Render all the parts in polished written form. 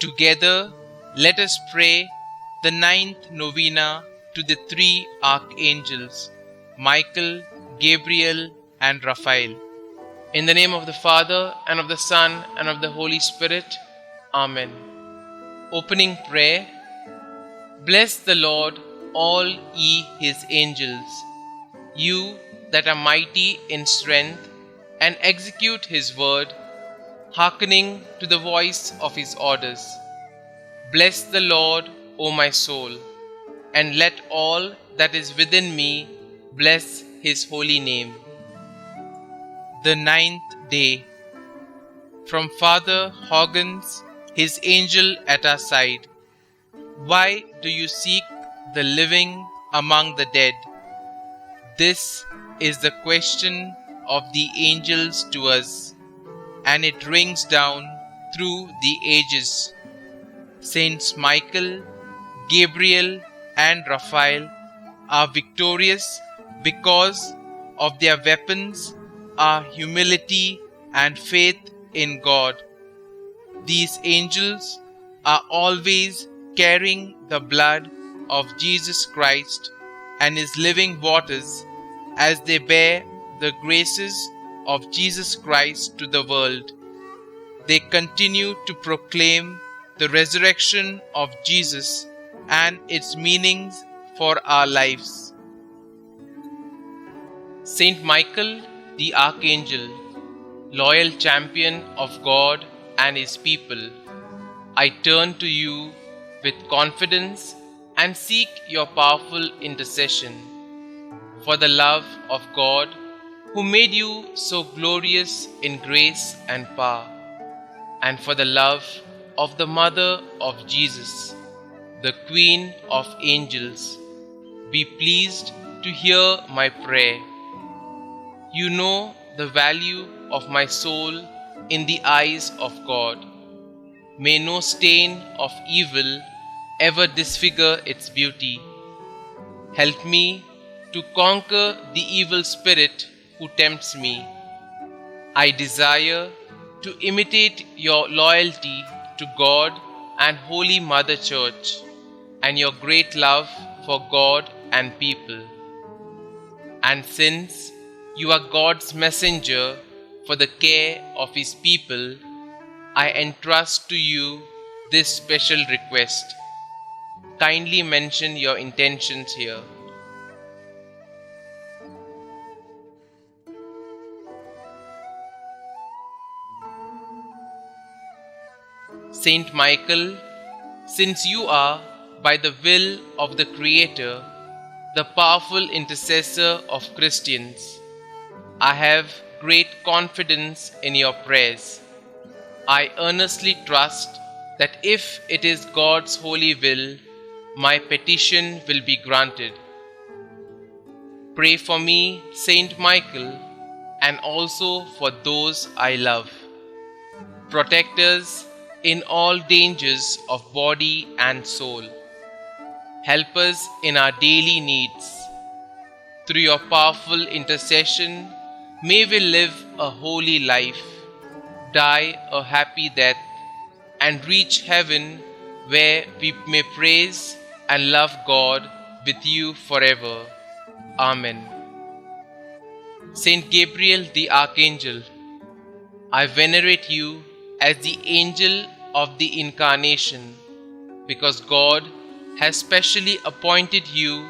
Together, let us pray the ninth novena to the three Archangels, Michael, Gabriel, and Raphael. In the name of the Father, and of the Son, and of the Holy Spirit. Amen. Opening prayer. Bless the Lord, all ye his angels, you that are mighty in strength, and execute his word, hearkening to the voice of his orders. Bless the Lord, O my soul, and let all that is within me bless his holy name. The ninth day. From Father Horgan's, his angel at our side. Why do you seek the living among the dead? This is the question of the angels to us, and it rings down through the ages. Saints Michael, Gabriel, and Raphael are victorious because of their weapons are humility and faith in God. These angels are always carrying the blood of Jesus Christ and his living waters as they bear the graces of Jesus Christ to the world. They continue to proclaim the resurrection of Jesus and its meanings for our lives. Saint Michael, the Archangel, loyal champion of God and his people, I turn to you with confidence and seek your powerful intercession. For the love of God, who made you so glorious in grace and power, and for the love of the Mother of Jesus, the Queen of Angels, be pleased to hear my prayer. You know the value of my soul in the eyes of God. May no stain of evil ever disfigure its beauty. Help me to conquer the evil spirit who tempts me. I desire to imitate your loyalty to God and Holy Mother Church, and your great love for God and people. And since you are God's messenger for the care of his people, I entrust to you this special request. Kindly mention your intentions here. Saint Michael, since you are, by the will of the Creator, the powerful intercessor of Christians, I have great confidence in your prayers. I earnestly trust that if it is God's holy will, my petition will be granted. Pray for me, Saint Michael, and also for those I love. Protect us in all dangers of body and soul. Help us in our daily needs. Through your powerful intercession, may we live a holy life, die a happy death, and reach heaven where we may praise and love God with you forever. Amen. Saint Gabriel the Archangel, I venerate you as the angel of the Incarnation, because God has specially appointed you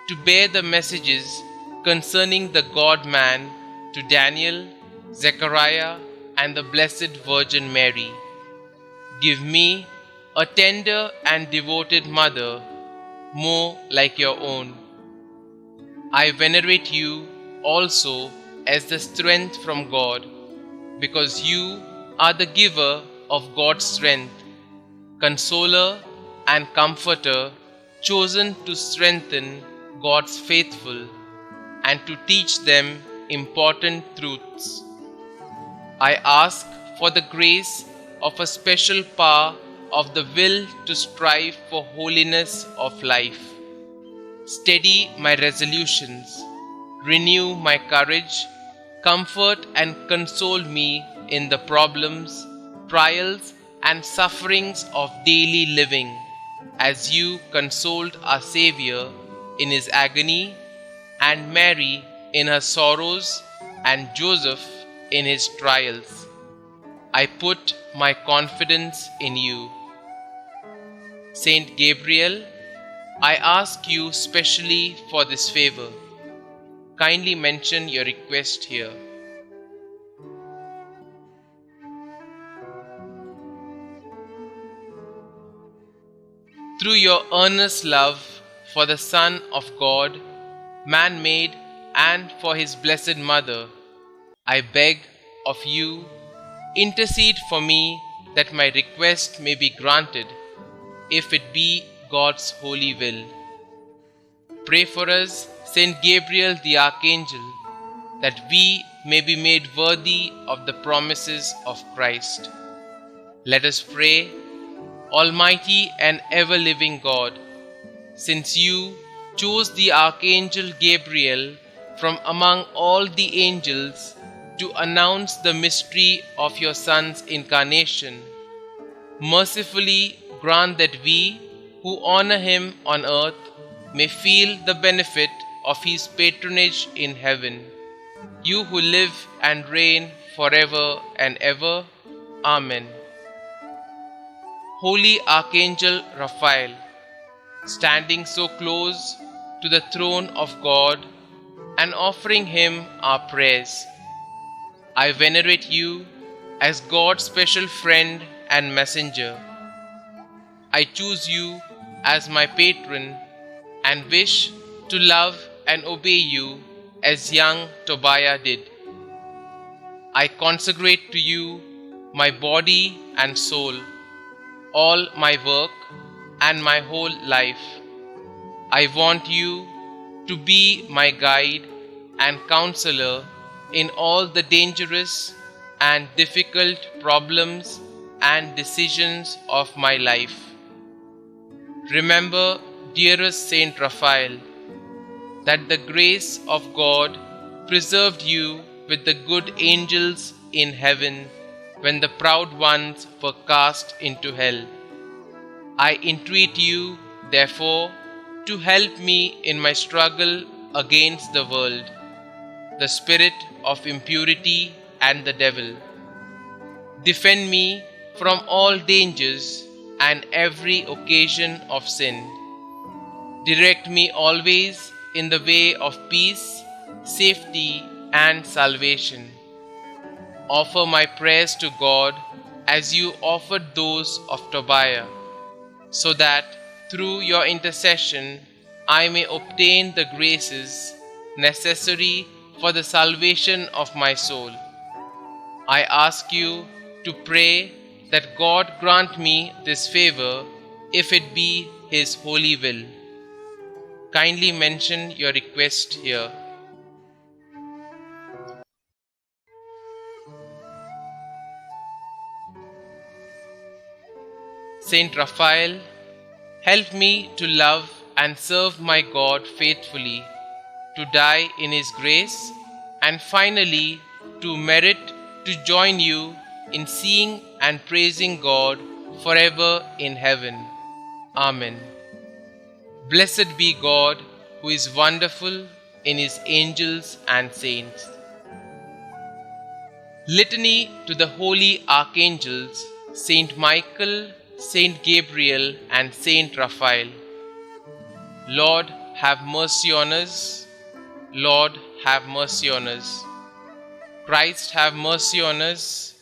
to bear the messages concerning the God-man to Daniel, Zechariah, and the Blessed Virgin Mary. Give me a tender and devoted mother, more like your own. I venerate you also as the strength from God, because you are the giver of God's strength, consoler and comforter, chosen to strengthen God's faithful and to teach them important truths. I ask for the grace of a special power of the will to strive for holiness of life. Steady my resolutions, renew my courage, comfort and console me in the problems, trials, and sufferings of daily living, as you consoled our Xavier in his agony, and Mary in her sorrows, and Joseph in his trials. I put my confidence in you. Saint Gabriel, I ask you specially for this favor. Kindly mention your request here. Through your earnest love for the Son of God, man-made, and for his blessed Mother, I beg of you, intercede for me that my request may be granted, if it be God's holy will. Pray for us, Saint Gabriel the Archangel, that we may be made worthy of the promises of Christ. Let us pray. Almighty and ever-living God, since you chose the Archangel Gabriel from among all the angels to announce the mystery of your Son's incarnation, mercifully grant that we who honor him on earth may feel the benefit of his patronage in heaven. You who live and reign forever and ever. Amen. Holy Archangel Raphael, standing so close to the throne of God and offering him our prayers, I venerate you as God's special friend and messenger. I choose you as my patron and wish to love and obey you as young Tobiah did. I consecrate to you my body and soul, all my work and my whole life. I want you to be my guide and counselor in all the dangerous and difficult problems and decisions of my life. Remember, dearest Saint Raphael, that the grace of God preserved you with the good angels in heaven when the proud ones were cast into hell. I entreat you, therefore, to help me in my struggle against the world, the spirit of impurity and the devil. Defend me from all dangers and every occasion of sin. Direct me always in the way of peace, safety, and salvation. Offer my prayers to God as you offered those of Tobiah, so that through your intercession I may obtain the graces necessary for the salvation of my soul. I ask you to pray that God grant me this favor, if it be his holy will. Kindly mention your request here. Saint Raphael, help me to love and serve my God faithfully, to die in his grace, and finally to merit to join you in seeing and praising God forever in heaven. Amen. Blessed be God, who is wonderful in his angels and saints. Litany to the holy archangels, Saint Michael, Saint Gabriel, and Saint Raphael. Lord, have mercy on us. Lord, have mercy on us. Christ, have mercy on us.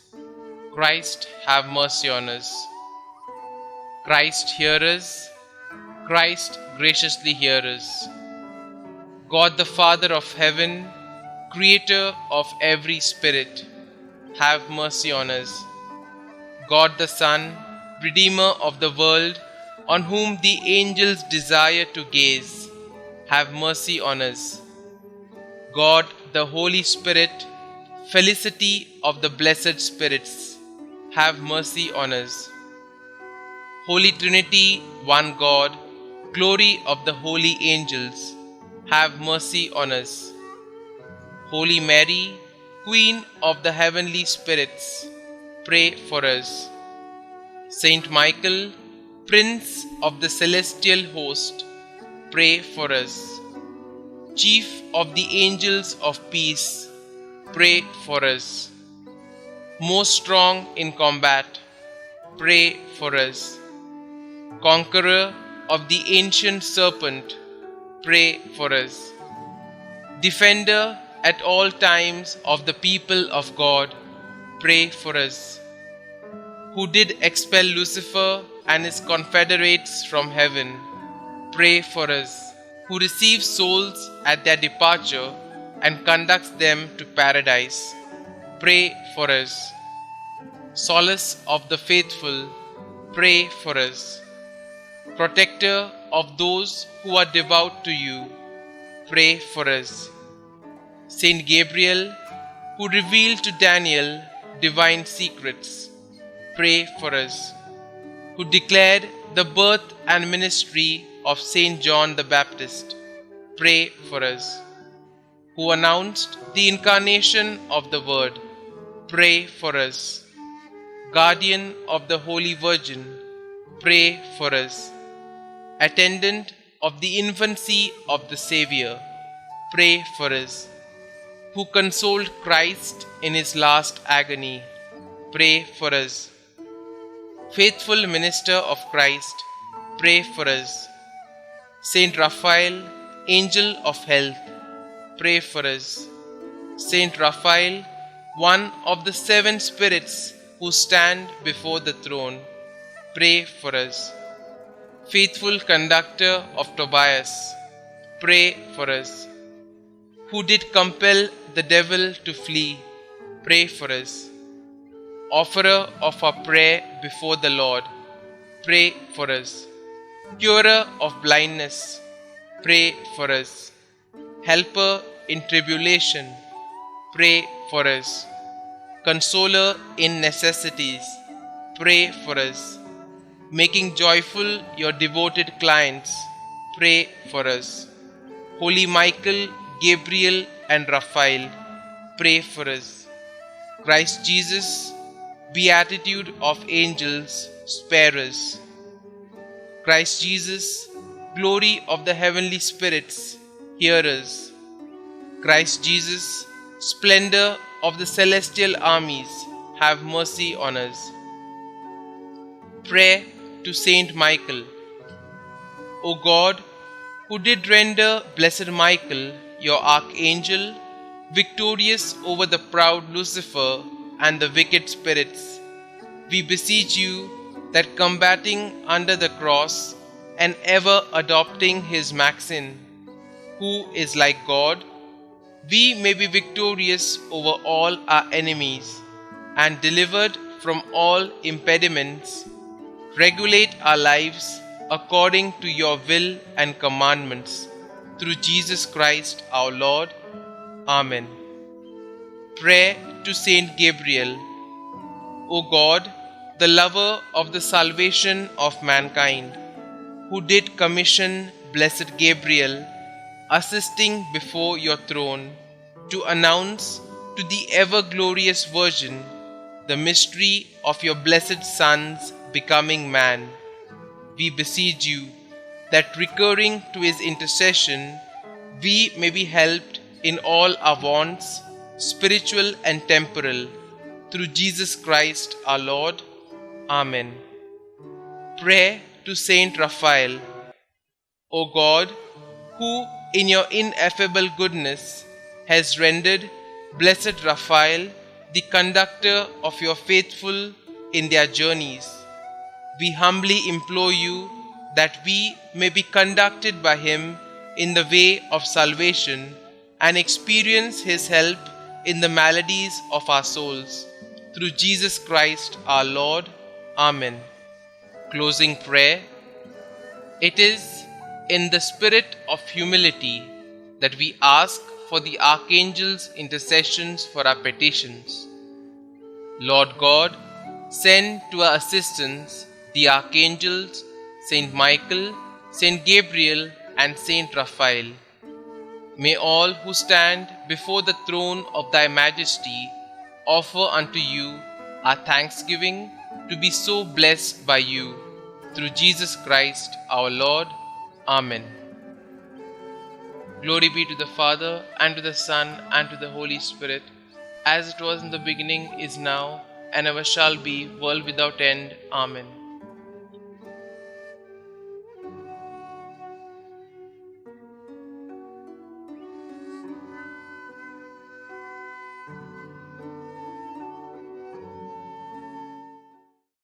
Christ, have mercy on us. Christ, hear us. Christ, graciously hear us. God the Father of heaven, creator of every spirit, have mercy on us. God the Son, Redeemer of the world, on whom the angels desire to gaze, have mercy on us. God the Holy Spirit, felicity of the blessed spirits, have mercy on us. Holy Trinity, one God, glory of the holy angels, have mercy on us. Holy Mary, Queen of the heavenly spirits, pray for us. Saint Michael, Prince of the celestial host, pray for us. Chief of the angels of peace, pray for us. Most strong in combat, pray for us. Conqueror of the ancient serpent, pray for us. Defender at all times of the people of God, pray for us. Who did expel Lucifer and his confederates from heaven, pray for us. Who receives souls at their departure and conducts them to paradise, pray for us. Solace of the faithful, pray for us. Protector of those who are devout to you, pray for us. Saint Gabriel, who revealed to Daniel divine secrets, pray for us. Who declared the birth and ministry of Saint John the Baptist, pray for us. Who announced the incarnation of the Word, pray for us. Guardian of the Holy Virgin, pray for us. Attendant of the infancy of the Xavier, pray for us. Who consoled Christ in his last agony, pray for us. Faithful minister of Christ, pray for us. Saint Raphael, angel of health, pray for us. Saint Raphael, one of the 7 spirits who stand before the throne, pray for us. Faithful conductor of Tobias, pray for us. Who did compel the devil to flee, pray for us. Offerer of our prayer before the Lord, pray for us. Curer of blindness, pray for us. Helper in tribulation, pray for us. Consoler in necessities, pray for us. Making joyful your devoted clients, pray for us. Holy Michael, Gabriel and Raphael, pray for us. Christ Jesus, Beatitude of angels, spare us. Christ Jesus, glory of the heavenly spirits, hear us. Christ Jesus, splendor of the celestial armies, have mercy on us. Prayer to Saint Michael. O God, who did render blessed Michael, your archangel, victorious over the proud Lucifer and the wicked spirits, we beseech you that combating under the cross and ever adopting his maxim, who is like God, we may be victorious over all our enemies and delivered from all impediments. Regulate our lives according to your will and commandments, through Jesus Christ our Lord. Amen. Prayer to Saint Gabriel. O God, the lover of the salvation of mankind, who did commission blessed Gabriel, assisting before your throne, to announce to the ever-glorious Virgin the mystery of your blessed Son's becoming man, we beseech you that, recurring to his intercession, we may be helped in all our wants, spiritual and temporal, through Jesus Christ our Lord. Amen. Prayer to Saint Raphael. O God, who in your ineffable goodness has rendered blessed Raphael the conductor of your faithful in their journeys, we humbly implore you that we may be conducted by him in the way of salvation and experience his help in the maladies of our souls. Through Jesus Christ our Lord. Amen. Closing prayer. It is in the spirit of humility that we ask for the Archangels' intercessions for our petitions. Lord God, send to our assistance the Archangels, Saint Michael, Saint Gabriel, and Saint Raphael. May all who stand before the throne of thy majesty offer unto you our thanksgiving to be so blessed by you. Through Jesus Christ our Lord. Amen. Glory be to the Father, and to the Son, and to the Holy Spirit, as it was in the beginning, is now, and ever shall be, world without end. Amen.